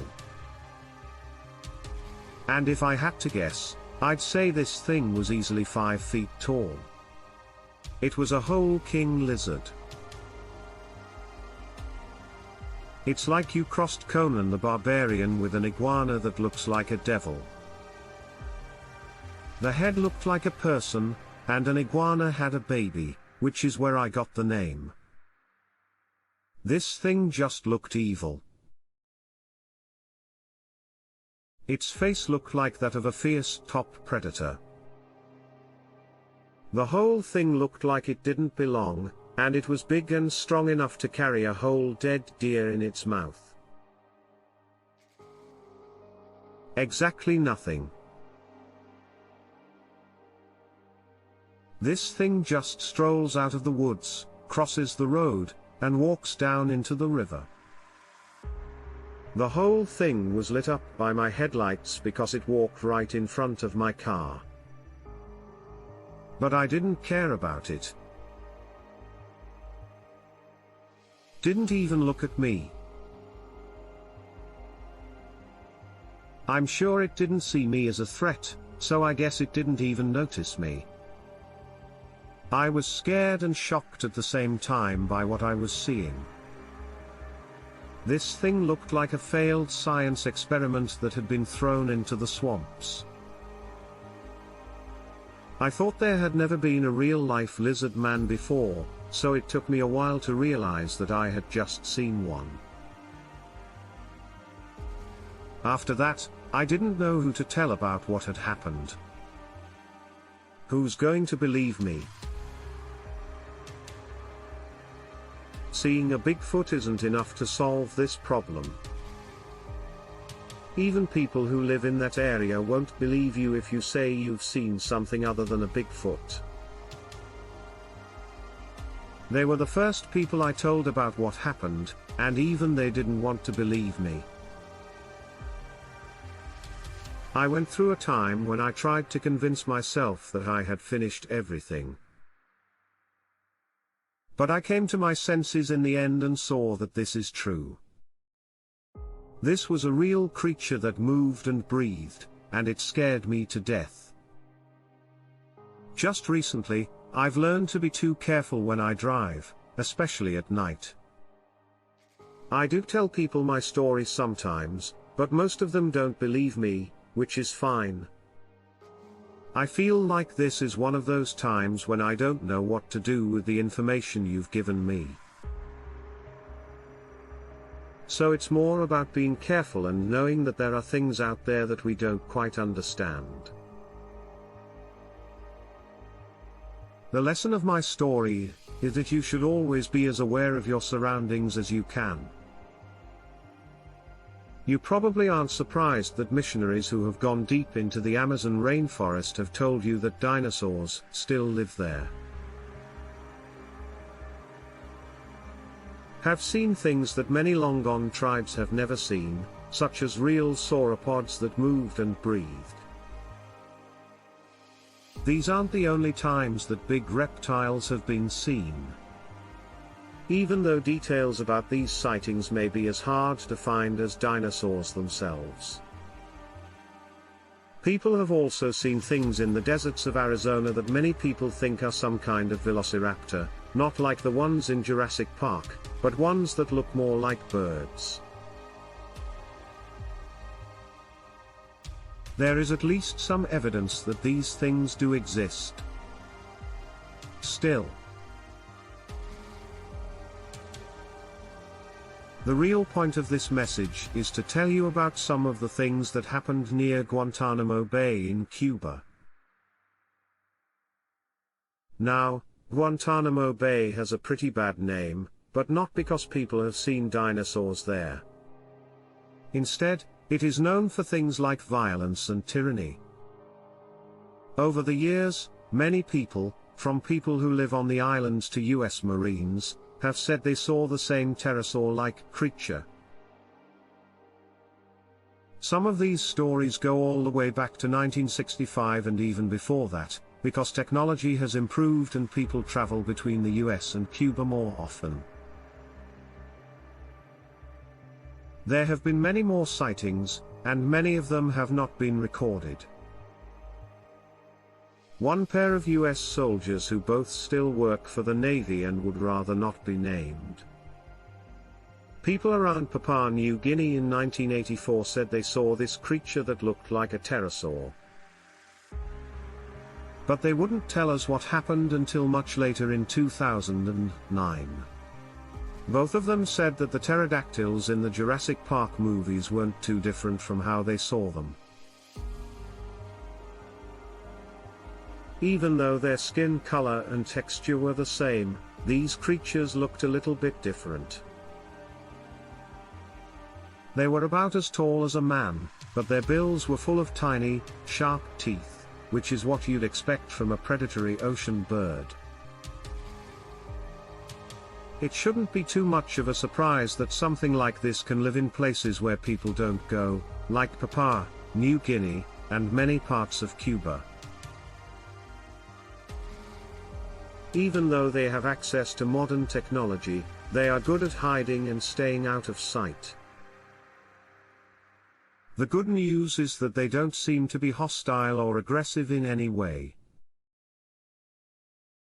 And if I had to guess, I'd say this thing was easily 5 feet tall. It was a whole king lizard. It's like you crossed Conan the Barbarian with an iguana that looks like a devil. The head looked like a person, and an iguana had a baby, which is where I got the name. This thing just looked evil. Its face looked like that of a fierce top predator. The whole thing looked like it didn't belong, and it was big and strong enough to carry a whole dead deer in its mouth. Exactly nothing. This thing just strolls out of the woods, crosses the road, and walks down into the river. The whole thing was lit up by my headlights because it walked right in front of my car. But I didn't care about it. Didn't even look at me. I'm sure it didn't see me as a threat, so I guess it didn't even notice me. I was scared and shocked at the same time by what I was seeing. This thing looked like a failed science experiment that had been thrown into the swamps. I thought there had never been a real-life lizard man before, so it took me a while to realize that I had just seen one. After that, I didn't know who to tell about what had happened. Who's going to believe me? Seeing a Bigfoot isn't enough to solve this problem. Even people who live in that area won't believe you if you say you've seen something other than a Bigfoot. They were the first people I told about what happened, and even they didn't want to believe me. I went through a time when I tried to convince myself that I had finished everything. But I came to my senses in the end and saw that this is true. This was a real creature that moved and breathed, and it scared me to death. Just recently, I've learned to be too careful when I drive, especially at night. I do tell people my stories sometimes, but most of them don't believe me, which is fine. I feel like this is one of those times when I don't know what to do with the information you've given me. So it's more about being careful and knowing that there are things out there that we don't quite understand. The lesson of my story is that you should always be as aware of your surroundings as you can. You probably aren't surprised that missionaries who have gone deep into the Amazon rainforest have told you that dinosaurs still live there. Have seen things that many long-gone tribes have never seen, such as real sauropods that moved and breathed. These aren't the only times that big reptiles have been seen. Even though details about these sightings may be as hard to find as dinosaurs themselves. People have also seen things in the deserts of Arizona that many people think are some kind of velociraptor, not like the ones in Jurassic Park, but ones that look more like birds. There is at least some evidence that these things do exist. Still, the real point of this message is to tell you about some of the things that happened near Guantanamo Bay in Cuba. Now, Guantanamo Bay has a pretty bad name, but not because people have seen dinosaurs there. Instead, it is known for things like violence and tyranny. Over the years, many people, from people who live on the islands to US Marines, have said they saw the same pterosaur-like creature. Some of these stories go all the way back to 1965 and even before that, because technology has improved and people travel between the US and Cuba more often. There have been many more sightings, and many of them have not been recorded. One pair of US soldiers who both still work for the Navy and would rather not be named. People around Papua New Guinea in 1984 said they saw this creature that looked like a pterosaur. But they wouldn't tell us what happened until much later in 2009. Both of them said that the pterodactyls in the Jurassic Park movies weren't too different from how they saw them. Even though their skin color and texture were the same, these creatures looked a little bit different. They were about as tall as a man, but their bills were full of tiny, sharp teeth, which is what you'd expect from a predatory ocean bird. It shouldn't be too much of a surprise that something like this can live in places where people don't go, like Papua New Guinea, and many parts of Cuba. Even though they have access to modern technology, they are good at hiding and staying out of sight. The good news is that they don't seem to be hostile or aggressive in any way.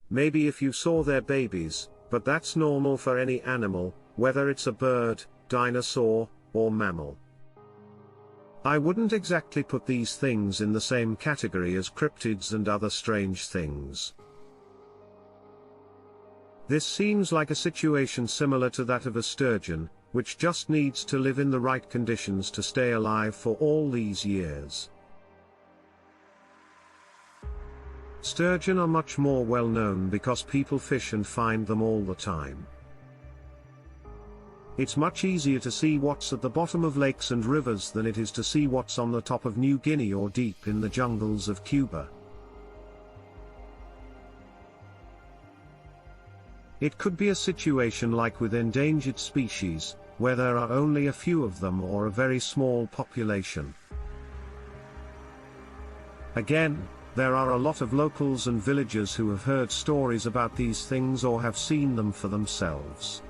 Maybe if you saw their babies, but that's normal for any animal, whether it's a bird, dinosaur, or mammal. I wouldn't exactly put these things in the same category as cryptids and other strange things. This seems like a situation similar to that of a sturgeon, which just needs to live in the right conditions to stay alive for all these years. Sturgeon are much more well known because people fish and find them all the time. It's much easier to see what's at the bottom of lakes and rivers than it is to see what's on the top of New Guinea or deep in the jungles of Cuba. It could be a situation like with endangered species, where there are only a few of them or a very small population. Again, there are a lot of locals and villagers who have heard stories about these things or have seen them for themselves.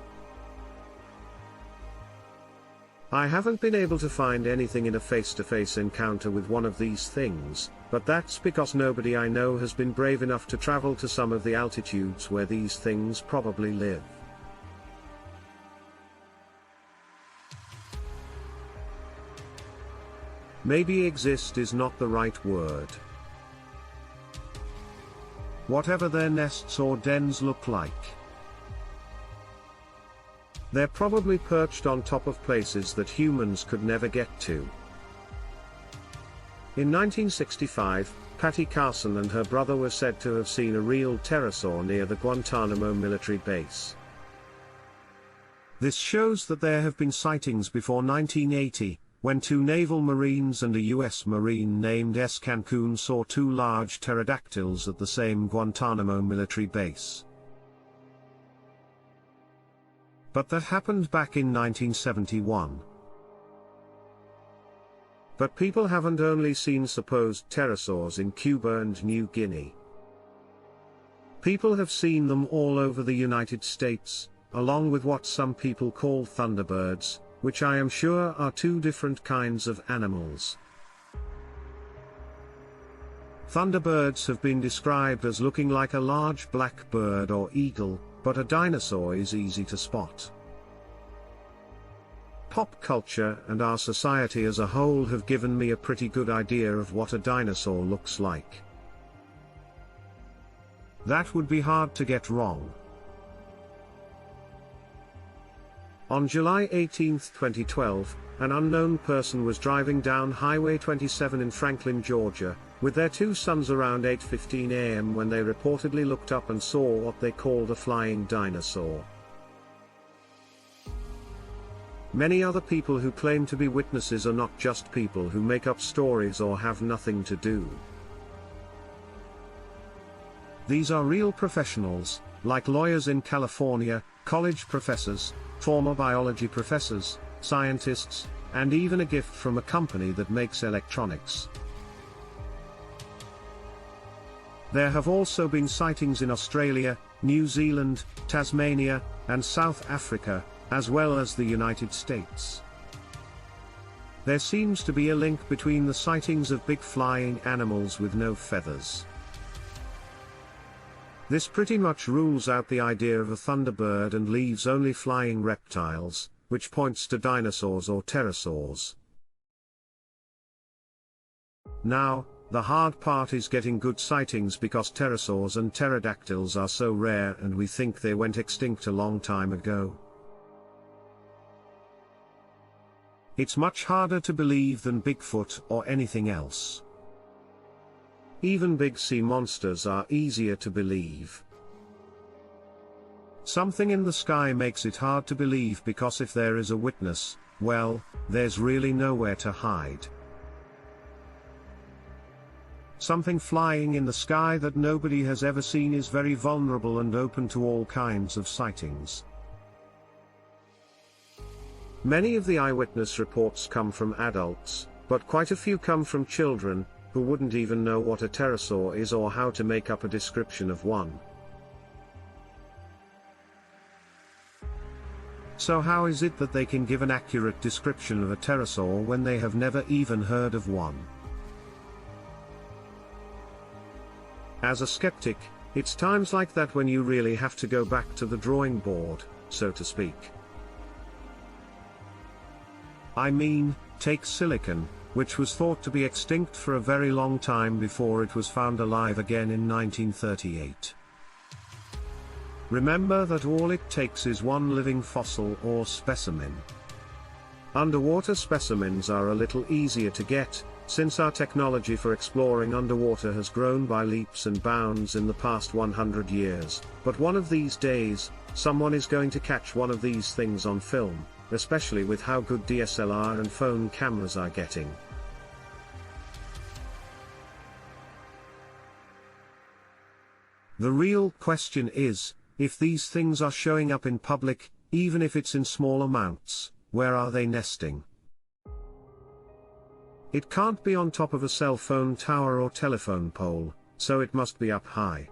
I haven't been able to find anything in a face-to-face encounter with one of these things, but that's because nobody I know has been brave enough to travel to some of the altitudes where these things probably live. Maybe exist is not the right word. Whatever their nests or dens look like, they're probably perched on top of places that humans could never get to. In 1965, Patty Carson and her brother were said to have seen a real pterosaur near the Guantanamo military base. This shows that there have been sightings before 1980, when 2 naval marines and a US Marine named S. Cancun saw 2 large pterodactyls at the same Guantanamo military base. But that happened back in 1971. But people haven't only seen supposed pterosaurs in Cuba and New Guinea. People have seen them all over the United States, along with what some people call thunderbirds, which I am sure are 2 different kinds of animals. Thunderbirds have been described as looking like a large black bird or eagle, but a dinosaur is easy to spot. Pop culture and our society as a whole have given me a pretty good idea of what a dinosaur looks like. That would be hard to get wrong. On July 18, 2012, an unknown person was driving down Highway 27 in Franklin, Georgia, with their 2 sons around 8:15 a.m. when they reportedly looked up and saw what they called a flying dinosaur. Many other people who claim to be witnesses are not just people who make up stories or have nothing to do. These are real professionals, like lawyers in California, college professors, former biology professors, scientists, and even a gift from a company that makes electronics. There have also been sightings in Australia, New Zealand, Tasmania, and South Africa, as well as the United States. There seems to be a link between the sightings of big flying animals with no feathers. This pretty much rules out the idea of a thunderbird and leaves only flying reptiles, which points to dinosaurs or pterosaurs. Now, the hard part is getting good sightings because pterosaurs and pterodactyls are so rare and we think they went extinct a long time ago. It's much harder to believe than Bigfoot or anything else. Even big sea monsters are easier to believe. Something in the sky makes it hard to believe because if there is a witness, well, there's really nowhere to hide. Something flying in the sky that nobody has ever seen is very vulnerable and open to all kinds of sightings. Many of the eyewitness reports come from adults, but quite a few come from children, who wouldn't even know what a pterosaur is or how to make up a description of one. So how is it that they can give an accurate description of a pterosaur when they have never even heard of one? As a skeptic, it's times like that when you really have to go back to the drawing board, so to speak. I mean, take silicon, which was thought to be extinct for a very long time before it was found alive again in 1938. Remember that all it takes is one living fossil or specimen. Underwater specimens are a little easier to get, since our technology for exploring underwater has grown by leaps and bounds in the past 100 years, but one of these days, someone is going to catch one of these things on film, especially with how good DSLR and phone cameras are getting. The real question is, if these things are showing up in public, even if it's in small amounts, where are they nesting? It can't be on top of a cell phone tower or telephone pole, so it must be up high.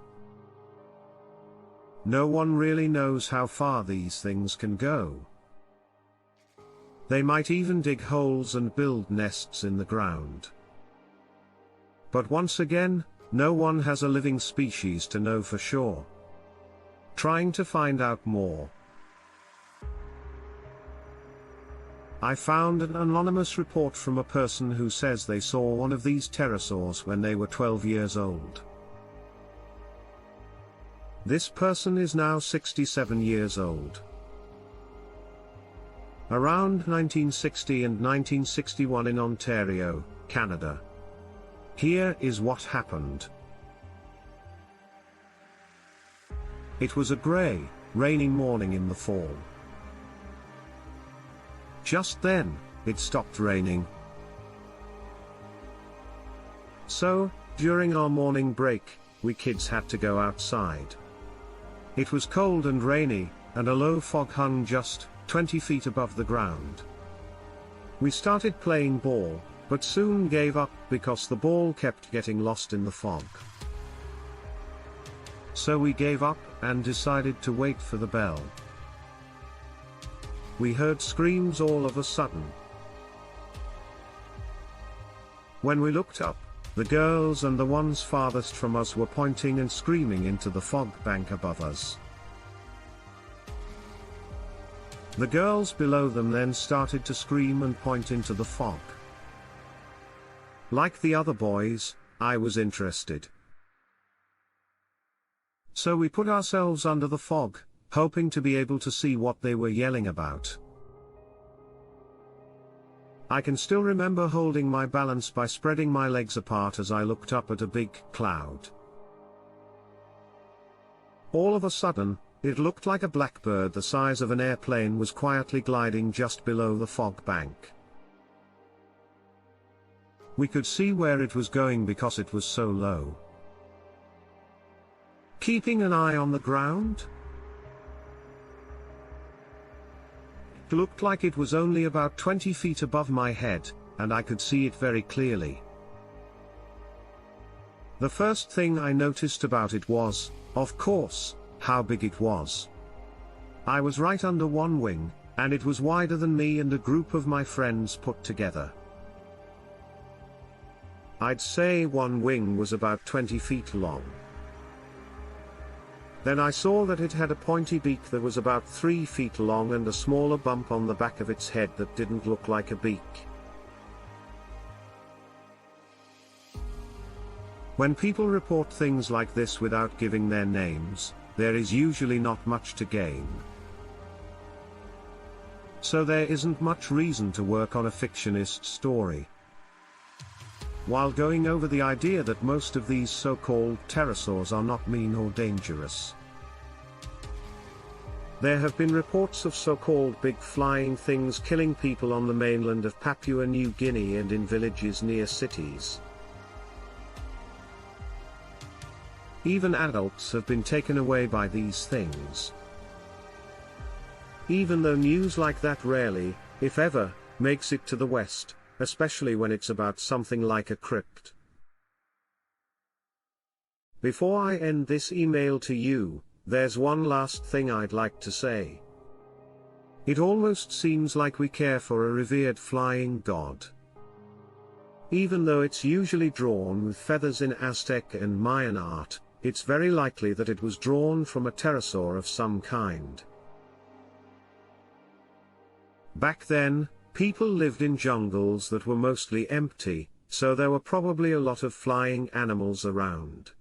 No one really knows how far these things can go. They might even dig holes and build nests in the ground. But once again, no one has a living species to know for sure. Trying to find out more. I found an anonymous report from a person who says they saw one of these pterosaurs when they were 12 years old. This person is now 67 years old. Around 1960 and 1961 in Ontario, Canada. Here is what happened. It was a grey, rainy morning in the fall. Just then, it stopped raining. So, during our morning break, we kids had to go outside. It was cold and rainy, and a low fog hung just 20 feet above the ground. We started playing ball, but soon gave up because the ball kept getting lost in the fog. So we gave up and decided to wait for the bell. We heard screams all of a sudden. When we looked up, the girls and the ones farthest from us were pointing and screaming into the fog bank above us. The girls below them then started to scream and point into the fog. Like the other boys, I was interested. So we put ourselves under the fog, hoping to be able to see what they were yelling about. I can still remember holding my balance by spreading my legs apart as I looked up at a big cloud. All of a sudden, it looked like a blackbird the size of an airplane was quietly gliding just below the fog bank. We could see where it was going because it was so low. Keeping an eye on the ground? It looked like it was only about 20 feet above my head, and I could see it very clearly. The first thing I noticed about it was, of course, how big it was. I was right under one wing, and it was wider than me and a group of my friends put together. I'd say one wing was about 20 feet long. Then I saw that it had a pointy beak that was about 3 feet long and a smaller bump on the back of its head that didn't look like a beak. When people report things like this without giving their names, there is usually not much to gain. So there isn't much reason to work on a fictionist story. While going over the idea that most of these so-called pterosaurs are not mean or dangerous. There have been reports of so-called big flying things killing people on the mainland of Papua New Guinea and in villages near cities. Even adults have been taken away by these things. Even though news like that rarely, if ever, makes it to the West, especially when it's about something like a crypt. Before I end this email to you, there's one last thing I'd like to say. It almost seems like we care for a revered flying god. Even though it's usually drawn with feathers in Aztec and Mayan art, it's very likely that it was drawn from a pterosaur of some kind. Back then, people lived in jungles that were mostly empty, so there were probably a lot of flying animals around.